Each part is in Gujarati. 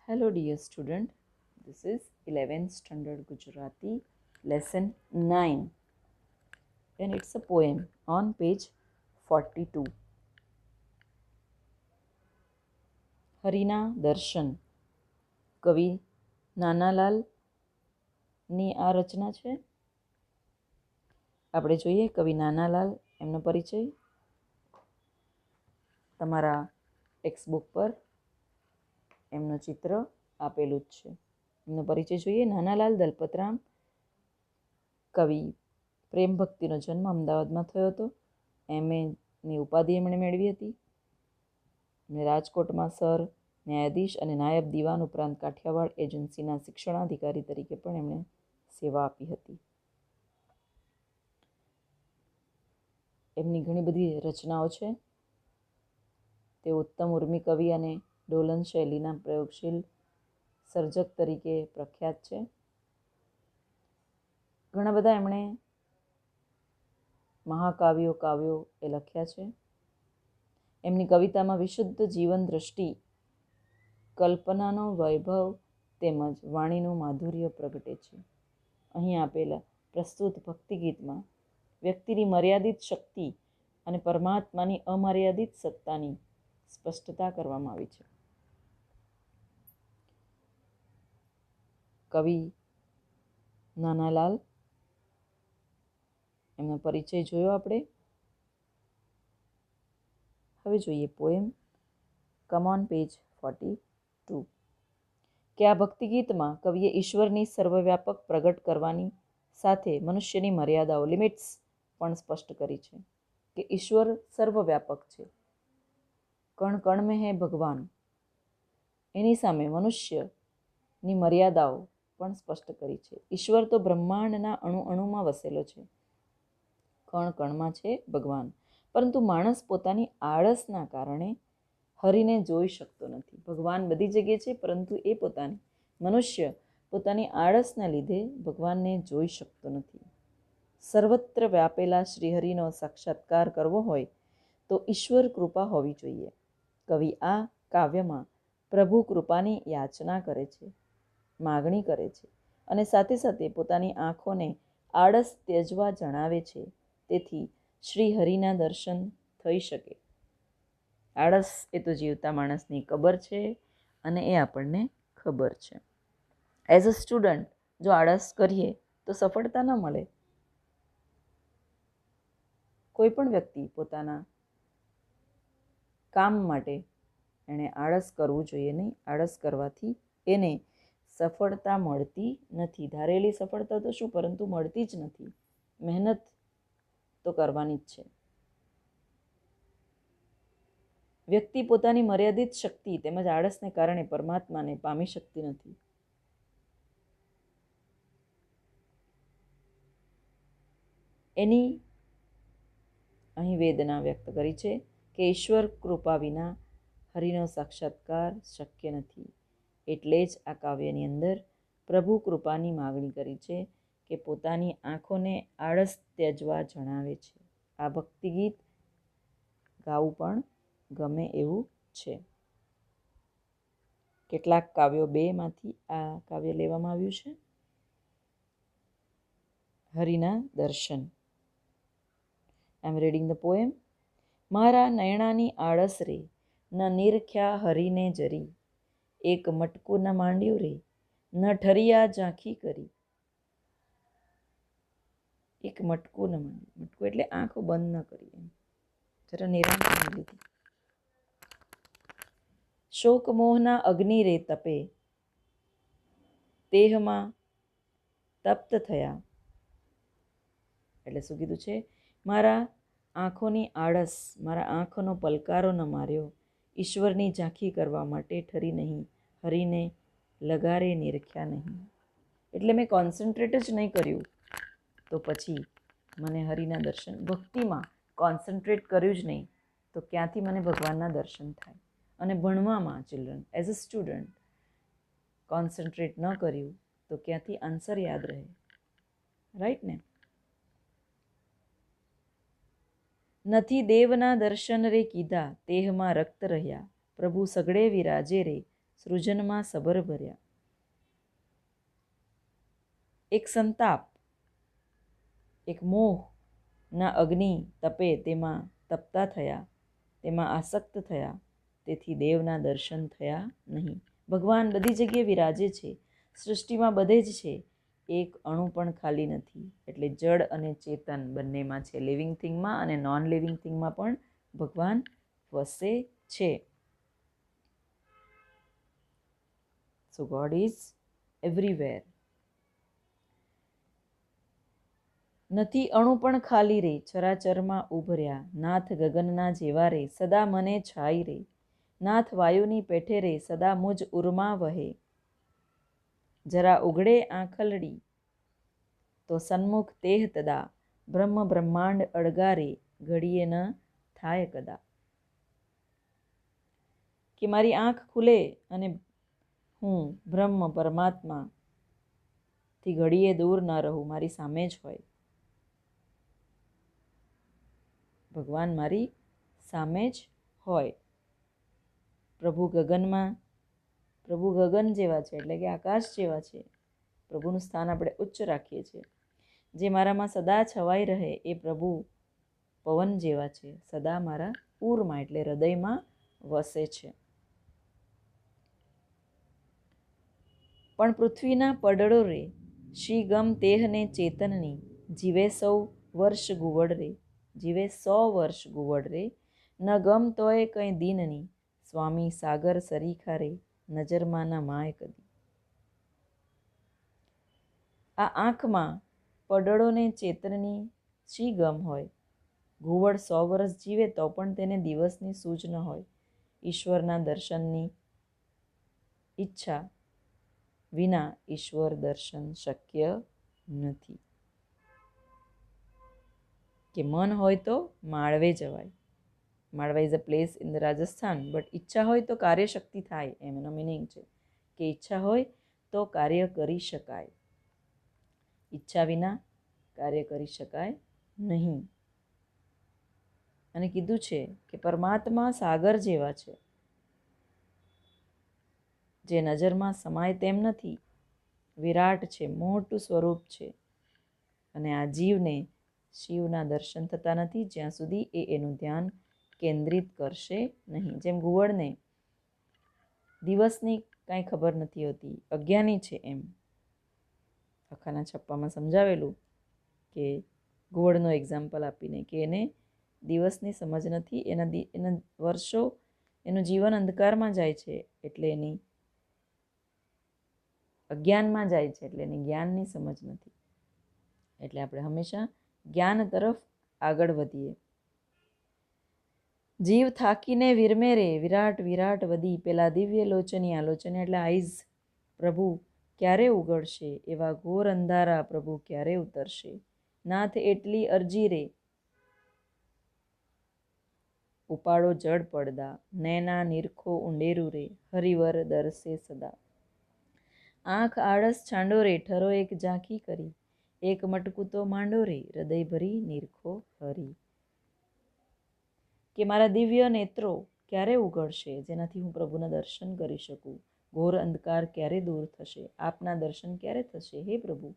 Hello dear student, this is 11th standard Gujarati lesson 9 and it's a poem on page 42. હરિના દર્શન કવિ નાનાલાલની આ રચના છે. આપણે જોઈએ કવિ નાનાલાલ એમનો પરિચય. તમારા ટેક્સ્ટ બુક પર એમનું ચિત્ર આપેલું જ છે. એમનો પરિચય જોઈએ. નાનાલાલ દલપતરામ કવિ. પ્રેમ ભક્તિનો જન્મ અમદાવાદમાં થયો હતો. MAની ઉપાધિ એમણે મેળવી હતી. એમણે રાજકોટમાં સર, ન્યાયાધીશ અને નાયબ દિવાન ઉપરાંત કાઠિયાવાડ એજન્સીના શિક્ષણાધિકારી તરીકે પણ એમણે સેવા આપી હતી. એમની ઘણી બધી રચનાઓ છે. તે ઉત્તમ ઉર્મી કવિ અને ડોલન શૈલીના પ્રયોગશીલ સર્જક તરીકે પ્રખ્યાત છે. ઘણા બધા એમણે મહાકાવ્યો કાવ્યો એ લખ્યા છે. એમની કવિતામાં વિશુદ્ધ જીવન દ્રષ્ટિ, કલ્પનાનો વૈભવ તેમજ વાણીનું માધુર્ય પ્રગટે છે. અહીં આપેલા પ્રસ્તુત ભક્તિગીતમાં વ્યક્તિની મર્યાદિત શક્તિ અને પરમાત્માની અમર્યાદિત સત્તાની સ્પષ્ટતા કરવામાં આવી છે. કવિ નાનાલાલ એમનો પરિચય જોયો આપણે. હવે જોઈએ પોએમ. Come on page 42. કે આ ભક્તિગીતમાં કવિએ ઈશ્વરની સર્વવ્યાપક પ્રગટ કરવાની સાથે મનુષ્યની મર્યાદાઓ, લિમિટ્સ પણ સ્પષ્ટ કરી છે. કે ઈશ્વર સર્વવ્યાપક છે. કણ કણ મેં હે ભગવાન. એની સામે મનુષ્યની મર્યાદાઓ પણ સ્પષ્ટ કરી છે. ઈશ્વર તો બ્રહ્માંડના અણુ અણુમાં વસેલો છે. કણ કણમાં છે ભગવાન. પરંતુ માણસ પોતાની આળસના કારણે હરિને જોઈ શકતો નથી. ભગવાન બધી જગ્યાએ છે, પરંતુ મનુષ્ય પોતાની આળસના લીધે ભગવાનને જોઈ શકતો નથી. સર્વત્ર વ્યાપેલા શ્રીહરિનો સાક્ષાત્કાર કરવો હોય તો ઈશ્વર કૃપા હોવી જોઈએ. કવિ આ કાવ્યમાં પ્રભુ કૃપાની યાચના કરે છે, માગણી કરે છે અને સાથે સાથે પોતાની આંખોને આળસ ત્યજવા જણાવે છે. તેથી શ્રી હરિના દર્શન થઈ શકે. આળસ એ તો જીવતા માણસની કબર છે અને એ આપણને ખબર છે. એઝ અ સ્ટુડન્ટ જો આળસ કરીએ તો સફળતા ન મળે. કોઈ પણ વ્યક્તિ પોતાના કામ માટે એણે આળસ કરવું જોઈએ નહીં. આળસ કરવાથી એને સફળતા મળતી નથી. ધારેલી સફળતા તો શું, પરંતુ મળતી જ નથી. મહેનત તો કરવાની જ છે. વ્યક્તિ પોતાની મર્યાદિત શક્તિ તેમજ આળસને કારણે પરમાત્માને પામી શકતી નથી. એની અહીં વેદના વ્યક્ત કરી છે કે ઈશ્વર કૃપા વિના હરિનો સાક્ષાત્કાર શક્ય નથી. એટલે જ આ કાવ્યની અંદર પ્રભુ કૃપાની માગણી કરી છે કે પોતાની આંખોને આળસ ત્યજવા જણાવે છે. આ ભક્તિગીત ગાવું પણ ગમે એવું છે. કેટલાક કાવ્યો 2માંથી આ કાવ્ય લેવામાં આવ્યું છે. હરિના દર્શન. આઈ એમ રીડિંગ ધ પોએમ. મારા નયણાની આળસ રે, ન નિરખ્યા હરિને જરી. એક મટકું ન માંડ્યું રે, ન ઠરિયા ઝાંખી કરી. એક મટકું ન માંડ્યું. મટકું એટલે આંખો બંધ ન કરી, એમ જરા નિરાંત લીધી. શોક મોહના અગ્નિ રે તપે, દેહમાં તપ્ત થયા. એટલે શું કીધું છે? મારા આંખોની આળસ, મારા આંખોનો પલકારો ન માર્યો, ઈશ્વરની ઝાંખી કરવા માટે ઠરી નહીં, હરિને લગારે નિરખ્યા નહીં. એટલે મેં કોન્સન્ટ્રેટ જ નહીં કર્યું, તો પછી મને હરિના દર્શન, ભક્તિમાં કોન્સન્ટ્રેટ કર્યું જ નહીં તો ક્યાંથી મને ભગવાનના દર્શન થાય. અને ભણવામાં children, as a student concentrate ન કર્યું તો ક્યાંથી આન્સર યાદ રહે. રાઈટ ને? નથી દેવના દર્શન રે કીધા, દેહમાં રક્ત રહ્યા. પ્રભુ સગડે વિરાજે રે, સૃજનમાં સબર ભર્યા. એક સંતાપ, એક મોહના અગ્નિ તપે તેમાં તપતા થયા, તેમાં આસક્ત થયા, તેથી દેવના દર્શન થયા નહીં. ભગવાન બધી જગ્યાએ વિરાજે છે, સૃષ્ટિમાં બધે જ છે, એક અણુ પણ ખાલી નથી. એટલે જડ અને ચેતન બંનેમાં છે, લિવિંગ થિંગમાં અને નોન લિવિંગ થિંગમાં પણ ભગવાન વસે છે. સો ગોડ ઇઝ એવરીવેર. નથી અણુ પણ ખાલી રે, ચરાચરમાં ઉભર્યા, નાથ ગગનના જેવા રે, સદા મને છાઈ રે, નાથ વાયુની પેઠે રે, સદા મુજ ઉર્મા વહે, જરા ઉઘડે આંખલડી તો સન્મુખ તેહ તદા, બ્રહ્મ બ્રહ્માંડ અળગારે, ઘડીએ ન થાય કદા. કે મારી આંખ ખુલે અને હું બ્રહ્મ પરમાત્મા થી ઘડીએ દૂર ન રહું, મારી સામે જ હોય. ભગવાન મારી સામે જ હોય. પ્રભુ ગગન જેવા છે, એટલે કે આકાશ જેવા છે. પ્રભુનું સ્થાન આપણે ઉચ્ચ રાખીએ છીએ. જે મારામાં સદા છવાઈ રહે એ પ્રભુ પવન જેવા છે, સદા મારા પૂરમાં એટલે હૃદયમાં વસે છે. પણ પૃથ્વીના પડડો રે, શી ગમ તેહને ચેતનની, જીવે 100 વર્ષ ગુવડ રે, જીવે 100 વર્ષ ગુવડ રે, ન ગમ તોય કંઈ દીનની, સ્વામી સાગર સરીખા રે, નજરમાં ના માય કદી. આ આંખમાં પડડોને ચેતનની શી ગમ હોય? ઘુવડ 100 વર્ષ જીવે તો પણ તેને દિવસની સૂઝ ન હોય. ઈશ્વરના દર્શનની ઈચ્છા વિના ઈશ્વર દર્શન શક્ય નથી. કે મન હોય તો માળવે જવાય. Malwa is a place in the Rajasthan, but ઈચ્છા હોય તો કાર્યશક્તિ થાય, એમ એનો મિનિંગ છે કે ઈચ્છા હોય તો કાર્ય કરી શકાય, ઈચ્છા વિના કાર્ય કરી શકાય નહીં. અને કીધું છે કે પરમાત્મા સાગર જેવા છે, જે નજરમાં સમાય તેમ નથી, વિરાટ છે, મોટું સ્વરૂપ છે. અને આ જીવને શિવના દર્શન થતા નથી જ્યાં સુધી એ એનું ધ્યાન કેન્દ્રિત કરશે નહીં. જેમ ઘુવડને દિવસની કાંઈ ખબર નથી હોતી, અજ્ઞાની છે, એમ અખાના છપ્પામાં સમજાવેલું કે ઘુવડનો એક્ઝામ્પલ આપીને કે એને દિવસની સમજ નથી, એના વર્ષો, એનું જીવન અંધકારમાં જાય છે, એટલે એની અજ્ઞાનમાં જાય છે, એટલે એની જ્ઞાનની સમજ નથી. એટલે આપણે હંમેશા જ્ઞાન તરફ આગળ વધીએ. જીવ થાકીને વિરમે રે, વિરાટ વિરાટ વદી, પેલા દિવ્ય લોચની, આલોચન એટલે આઈઝ, પ્રભુ ક્યારે ઉગડશે, એવા ઘોર અંધારા પ્રભુ ક્યારે ઉતરશે. નાથ એટલી અરજી રે, ઉપાડો જડ પડદા, નૈના નિરખો ઊંડેરું રે, હરિવર દરસે સદા. આંખ આળસ છાંડો રે, ઠરો એક ઝાંખી કરી, એક મટકું તો માંડો રે, હૃદય ભરી નિરખો હરી. કે મારા દિવ્ય નેત્રો ક્યારે ઉઘડશે, જેનાથી હું પ્રભુના દર્શન કરી શકું. ઘોર અંધકાર ક્યારે દૂર થશે, આપના દર્શન ક્યારે થશે હે પ્રભુ.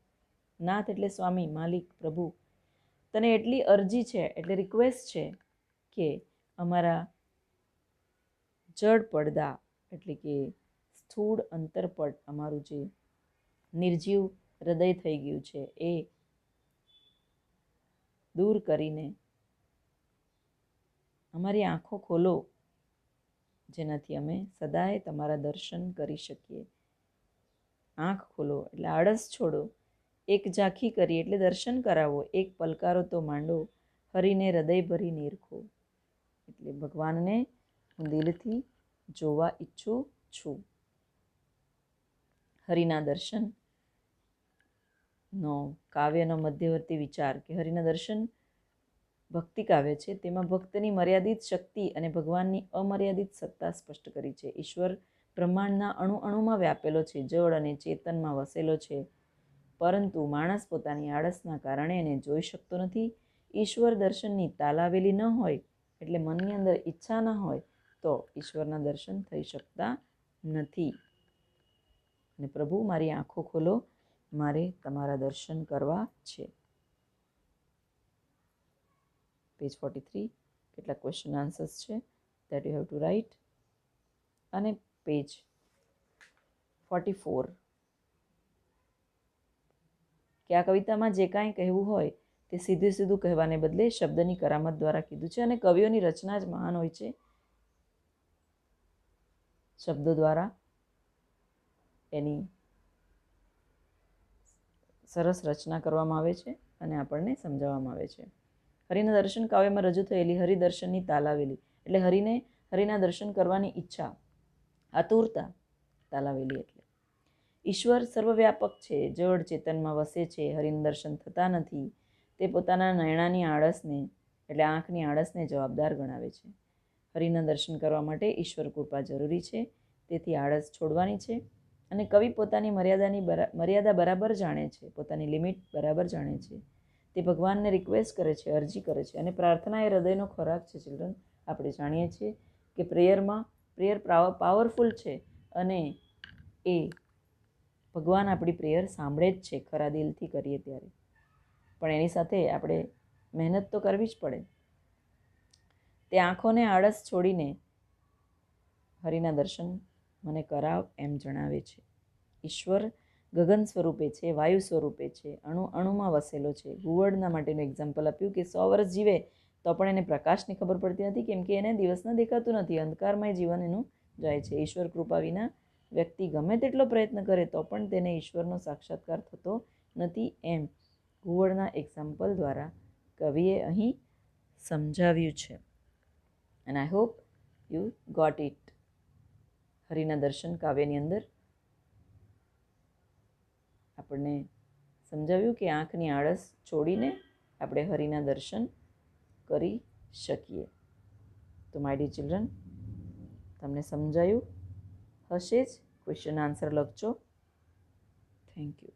નાથ એટલે સ્વામી, માલિક, પ્રભુ. તને એટલી અરજી છે, એટલે રિક્વેસ્ટ છે કે અમારા જડ પડદા એટલે કે સ્થૂળ અંતરપટ, અમારું જે નિર્જીવ હૃદય થઈ ગયું છે, એ દૂર કરીને અમારી આંખો ખોલો, જેનાથી અમે સદાય તમારા દર્શન કરી શકીએ. આંખ ખોલો એટલે આળસ છોડો, એક ઝાંખી કરી એટલે દર્શન કરાવો, એક પલકારો તો માંડો, હરીને હૃદય ભરી નિરખો. એટલે ભગવાનને હું દિલથી જોવા ઈચ્છું છું. હરિના દર્શનનો કાવ્યનો મધ્યવર્તી વિચાર કે હરિના દર્શન ભક્તિ કાવ્ય છે, તેમાં ભક્તની મર્યાદિત શક્તિ અને ભગવાનની અમર્યાદિત સત્તા સ્પષ્ટ કરી છે. ઈશ્વર બ્રહ્માંડના અણુ અણુમાં વ્યાપેલો છે, જળ અને ચેતનમાં વસેલો છે, પરંતુ માણસ પોતાની આળસના કારણે એને જોઈ શકતો નથી. ઈશ્વર દર્શનની તાલાવેલી ન હોય, એટલે મનની અંદર ઈચ્છા ન હોય, તો ઈશ્વરના દર્શન થઈ શકતા નથી. અને પ્રભુ મારી આંખો ખોલો, મારે તમારા દર્શન કરવા છે. પેજ 43 કેટલાક ક્વેશ્ચન આન્સર્સ છે that you have to write. અને પેજ 44 કે આ કવિતામાં જે કાંઈ કહેવું હોય તે સીધું સીધું કહેવાને બદલે શબ્દની કરામત દ્વારા કીધું છે. અને કવિઓની રચના જ મહાન હોય છે. શબ્દો દ્વારા એની સરસ રચના કરવામાં આવે છે અને આપણને સમજાવવામાં આવે છે. હરિના દર્શન કાવ્યમાં રજૂ થયેલી હરિદર્શનની તાલાવેલી એટલે હરિના દર્શન કરવાની ઈચ્છા, આતુરતા, તાલાવેલી એટલે ઈશ્વર સર્વવ્યાપક છે, જડ ચેતનમાં વસે છે. હરિના દર્શન થતા નથી. તે પોતાના નયણાની આળસને એટલે આંખની આળસને જવાબદાર ગણાવે છે. હરિના દર્શન કરવા માટે ઈશ્વર કૃપા જરૂરી છે. તેથી આળસ છોડવાની છે. અને કવિ પોતાની મર્યાદા બરાબર જાણે છે, પોતાની લિમિટ બરાબર જાણે છે. તે ભગવાનને રિક્વેસ્ટ કરે છે, અરજી કરે છે. અને પ્રાર્થના એ હૃદયનો ખોરાક છે. ચિલ્ડ્રન, આપણે જાણીએ છીએ કે પ્રેયર પાવરફુલ છે અને એ ભગવાન આપણી પ્રેયર સાંભળે જ છે ખરા દિલથી કરીએ ત્યારે. પણ એની સાથે આપણે મહેનત તો કરવી જ પડે. તે આંખોને આળસ છોડીને હરિના દર્શન મને કરાવ એમ જણાવે છે. ઈશ્વર ગગન સ્વરૂપે છે, વાયુ સ્વરૂપે છે, અણુમાં વસેલો છે. ઘુવડના માટેનું એક્ઝામ્પલ આપ્યું કે 100 વર્ષ જીવે તો પણ એને પ્રકાશની ખબર પડતી નથી, કેમ કે એને દિવસના દેખાતું નથી. અંધકારમય જીવન એનું જાય છે. ઈશ્વર કૃપા વિના વ્યક્તિ ગમે તેટલો પ્રયત્ન કરે તો પણ તેને ઈશ્વરનો સાક્ષાત્કાર થતો નથી. એમ ઘુવડના એક્ઝામ્પલ દ્વારા કવિએ અહીં સમજાવ્યું છે. And I hope you got it. હરિના દર્શન કાવ્યની અંદર આપણને સમજાવ્યું કે આંખની આળસ છોડીને આપણે હરિના દર્શન કરી શકીએ. તો માય ડિયર ચિલ્ડ્રન, તમને સમજાયું હશે જ. ક્વેશ્ચન આન્સર લખજો. Thank you.